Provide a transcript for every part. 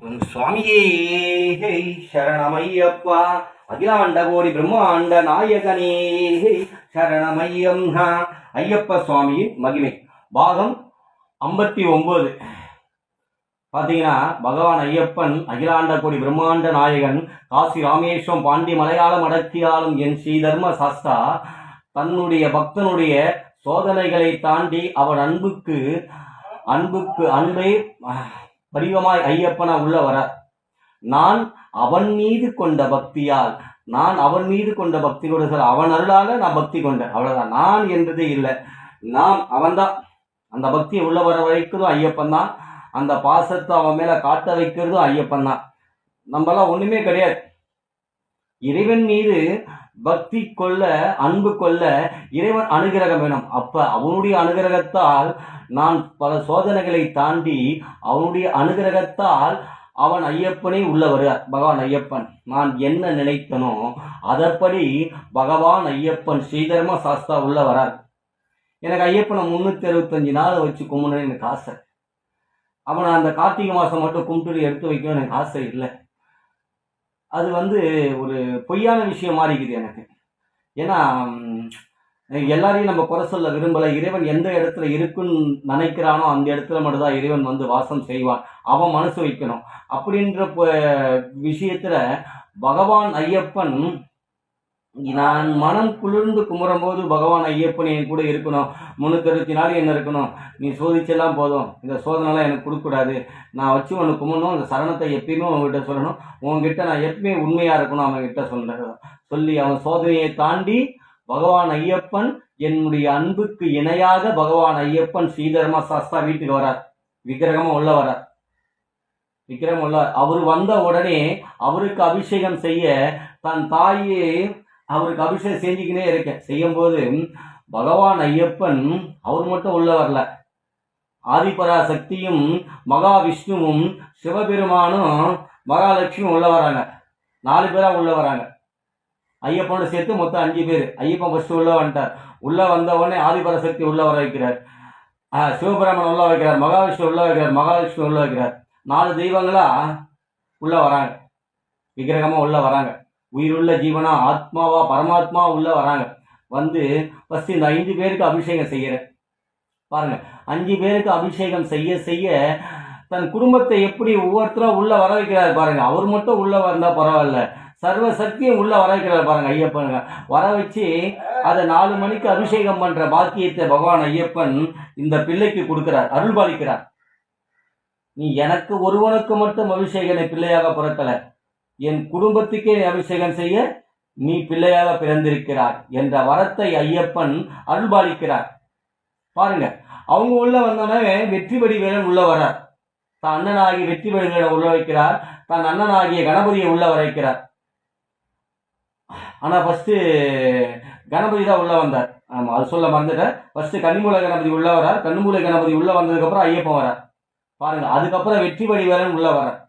சுவாமியே சரணமையப்பா, அகிலாண்ட கோடி பிரம்மாண்ட நாயகனே சரணமையம். ஐயப்ப சுவாமியின் மகிமை பாகம் 59. பார்த்தீங்கன்னா, பகவான் ஐயப்பன் அகிலாண்ட கோடி பிரம்மாண்ட நாயகன், காசி ராமேஸ்வரம் பாண்டி மலையாளம் அடக்கியாலும் என் ஸ்ரீ தர்ம சாஸ்தா தன்னுடைய பக்தனுடைய சோதனைகளை தாண்டி அவன் அன்பை வடிவமாய் ஐயப்பனா உள்ள வர, நான் அவன் மீது கொண்ட பக்தியோடு சார், அவன் அருளால நான் பக்தி கொண்டேன், அவ்வளவுதான். நான் என்றதே இல்லை, அவன்தான். அந்த பக்தியை உள்ள வர வைக்கிறதும் ஐயப்பன் தான், அந்த பாசத்தை அவன் மேல காட்ட வைக்கிறதும் ஐயப்பன் தான். நம்மளாம் ஒண்ணுமே கிடையாது. இறைவன் மீது பக்தி கொள்ள, அன்பு கொள்ள இறைவன் அனுகிரகம் வேணும். அப்ப அவனுடைய அனுகிரகத்தால் நான் பல சோதனைகளை தாண்டி அவனுடைய அனுகிரகத்தால் அவன் ஐயப்பனே உள்ள வருவார். பகவான் ஐயப்பன் நான் என்ன நினைத்தனோ அதற்படி பகவான் ஐயப்பன் ஸ்ரீதர்ம சாஸ்தா உள்ள வரார். எனக்கு ஐயப்பனை 365 நாள் வச்சு கும்பிடணும்னு எனக்கு ஆசை. அவனை அந்த கார்த்திகை மாதம் மட்டும் கும்பிட்டு எடுத்து வைக்கணும்னு எனக்கு ஆசை இல்லை. அது ஒரு பொய்யான விஷயம் மாறிக்குது எனக்கு. ஏன்னா எல்லாரையும் நம்ம குறை சொல்ல விரும்பலை. இறைவன் எந்த இடத்துல இருக்குன்னு நினைக்கிறானோ அந்த இடத்துல மட்டும்தான் இறைவன் வாசம் செய்வான். அவன் மனசு வைக்கணும். அப்படின்ற விஷயத்துல பகவான் ஐயப்பன், நான் மனம் குளிர்ந்து குமுறும் போது பகவான் ஐயப்பன் என் கூட இருக்கணும். 364 என்ன இருக்கணும், நீ சோதிச்செல்லாம் போதும், இந்த சோதனைலாம் எனக்கு கொடுக்கக்கூடாது, நான் வச்சு உனக்கு கும்பிடணும், அந்த சரணத்தை எப்பயுமே உங்ககிட்ட சொல்லணும், உங்ககிட்ட நான் எப்பயுமே உண்மையாக இருக்கணும் அவன்கிட்ட சொல்லி அவன் சோதனையை தாண்டி பகவான் ஐயப்பன் என்னுடைய அன்புக்கு இணையாக பகவான் ஐயப்பன் ஸ்ரீதர்ம சாஸ்தா வீட்டுக்கு வரார். விக்கிரகமாக உள்ள வரார். அவர் வந்த உடனே அவருக்கு அபிஷேகம் செய்ய தன் தாயே அவருக்கு அபிஷேகம் செஞ்சுக்கினே இருக்க செய்யும்போது பகவான் ஐயப்பன் அவர் மட்டும் உள்ள வரல. ஆதிபராசக்தியும் மகாவிஷ்ணுவும் சிவபெருமானும் மகாலட்சுமியும் உள்ள வராங்க. 4 பேரா உள்ள வராங்க. ஐயப்பனோட சேர்த்து மொத்தம் 5 பேர். ஐயப்பன் ஃபர்ஸ்ட் உள்ள வந்துட்டார். உள்ள வந்த உடனே ஆதிபராசக்தி உள்ள வர வைக்கிறார், சிவபெருமான் உள்ள வைக்கிறார், மகாவிஷ்ணு உள்ள வைக்கிறார், மகாலட்சுமி உள்ள வைக்கிறார். 4 தெய்வங்களா உள்ள வராங்க. விக்கிரகமா உள்ள வராங்க. உயிருள்ள ஜீவனா ஆத்மாவா பரமாத்மா உள்ள வராங்க. ஃபர்ஸ்ட் இந்த 5 பேருக்கு அபிஷேகம் செய்யற பாருங்க. 5 பேருக்கு அபிஷேகம் செய்ய செய்ய தன் குடும்பத்தை எப்படி ஒவ்வொருத்தரா உள்ள வர வைக்கிறார் பாருங்க. அவர் மட்டும் உள்ள வந்தா பரவாயில்ல, சர்வ சக்தியும் உள்ள வர வைக்கிறார் பாருங்க. ஐயப்பனுங்க வர வச்சு அதை 4 மணிக்கு அபிஷேகம் பண்ற பாக்கியத்தை பகவான் ஐயப்பன் இந்த பிள்ளைக்கு கொடுக்கிறார், அருள்பாலிக்கிறார். நீ எனக்கு ஒருவனுக்கு மட்டும் அபிஷேகனை பிள்ளையாக பிறக்கல, என் குடும்பத்துக்கே அபிஷேகம் செய்ய நீ பிள்ளையாக பிறந்திருக்கிறார் என்ற வரத்தை ஐயப்பன் அருள்பாலிக்கிறார். பாருங்க, அவங்க உள்ள வந்தோடனே வெற்றி வடிவேலன் உள்ள வரார். தன் அண்ணனாகிய வெற்றி வடிவேலனை உள்ள வைக்கிறார், தன் அண்ணனாகிய கணபதியை உள்ள வர வைக்கிறார். ஆனா ஃபர்ஸ்ட் கணபதி தான் உள்ள வந்தார். ஆமா, அது சொல்ல மறந்துட்டேன். ஃபர்ஸ்ட் கன்னிமூல கணபதி உள்ள வரார். கன்னிமூல கணபதி உள்ள வந்ததுக்கு அப்புறம் ஐயப்பன் வரார் பாருங்க. அதுக்கப்புறம் வெற்றி வடிவேலன் உள்ள வரார்.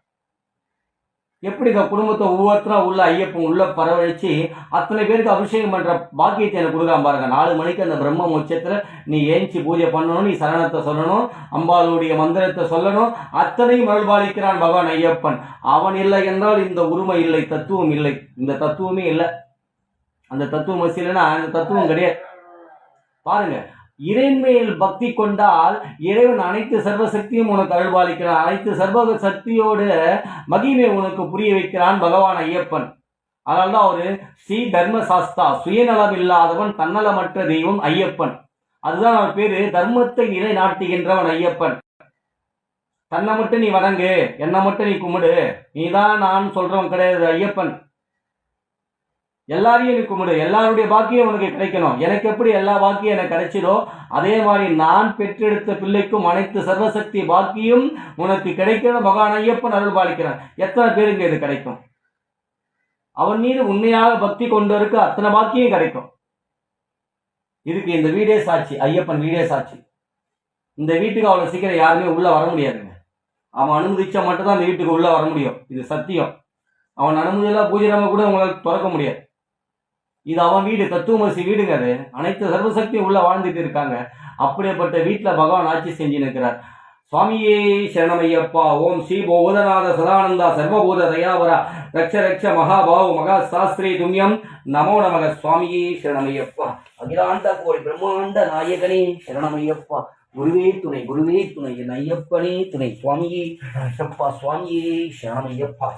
எப்படி இந்த குடும்பத்தை ஒவ்வொருத்தரா உள்ள ஐயப்பன் உள்ள பரவழிச்சு அத்தனை பேருக்கு அபிஷேகம் பண்ற பாக்கியத்தை எனக்கு கொடுக்காம பாருங்க. 4 மணிக்கு அந்த பிரம்ம உச்சத்துல நீ ஏஞ்சி பூஜை பண்ணணும், நீ சரணத்தை சொல்லணும், அம்பாளுடைய மந்திரத்தை சொல்லணும். அத்தனையும் அருள்பாலிக்கிறான் பகவான் ஐயப்பன். அவன் இல்லை என்றால் இந்த உரிமை இல்லை, தத்துவம் இல்லை, இந்த தத்துவமே இல்லை. அந்த தத்துவம் இல்லைன்னா அந்த தத்துவம் கிடையாது. பாருங்க, இறைமையில் பக்தி கொண்டால் இறைவன் அனைத்து சர்வசக்தியும் உனக்கு அருள்பாலிக்கிறான். அனைத்து சர்வ சக்தியோட மகிமை உனக்கு புரிய வைக்கிறான் பகவான் ஐயப்பன். அதனால்தான் அவரு ஸ்ரீ தர்ம சாஸ்தா, சுயநலம் இல்லாதவன், தன்னலமற்ற தெய்வம் ஐயப்பன். அதுதான் அவர் பேரு. தர்மத்தை நிலைநாட்டுகின்றவன் ஐயப்பன். தன்னை மட்டும் நீ வணங்கு, என்னை மட்டும் நீ கும்பிடு, நீதான் நான் சொல்றவன் கிடையாது ஐயப்பன். எல்லாரையும் நீ கும்பிடு, எல்லாருடைய பாக்கியம் உனக்கு கிடைக்கணும். எனக்கு எப்படி எல்லா பாக்கியம் எனக்கு கிடைச்சதோ அதே மாதிரி நான் பெற்றெடுத்த பிள்ளைக்கும் அனைத்து சர்வசக்தி பாக்கியம் உனக்கு கிடைக்கணும். பகவான் ஐயப்பன் அருள் பாலிக்கிறான். எத்தனை பேருக்கு இது கிடைக்கும்? அவன் மீது உண்மையாக பக்தி கொண்டவருக்கு அத்தனை பாக்கியம் கிடைக்கும். இதுக்கு இந்த வீடே சாட்சி, ஐயப்பன் வீடே சாட்சி. இந்த வீட்டுக்கு அவ்வளவு சீக்கிரம் யாருமே உள்ள வர முடியாதுங்க. அவன் அனுமதிச்சா மட்டும்தான் இந்த வீட்டுக்கு உள்ள வர முடியும். இது சத்தியம். அவன் அனுமதியெல்லாம் பூஜை நம்ம கூட உங்களால் திறக்க முடியாது. இது அவன் வீடு, தத்துவமசி வீடுங்க. அது அனைத்து சர்வசக்தியும் உள்ள வாழ்ந்துட்டு இருக்காங்க. அப்படிப்பட்ட வீட்டில் பகவான் ஆட்சி செஞ்சு நிற்கிறார். சுவாமியே சரணமையப்பா. ஓம் ஸ்ரீ போதநாத சதானந்தா சர்வபூத தயாவரா ரக்ஷ ரக்ஷ மகாபாவு மகா சாஸ்திரி தும்யம் நமோ நமக. சுவாமியே சரணமையப்பா. அகிலாண்ட கோடி பிரம்மாண்ட நாயகனே சரணமையப்பா. குருவே துணை, குருவே துணை, என் ஐயப்பனே துணை. சுவாமியே சப்பா, சுவாமியே சரணமையப்பா.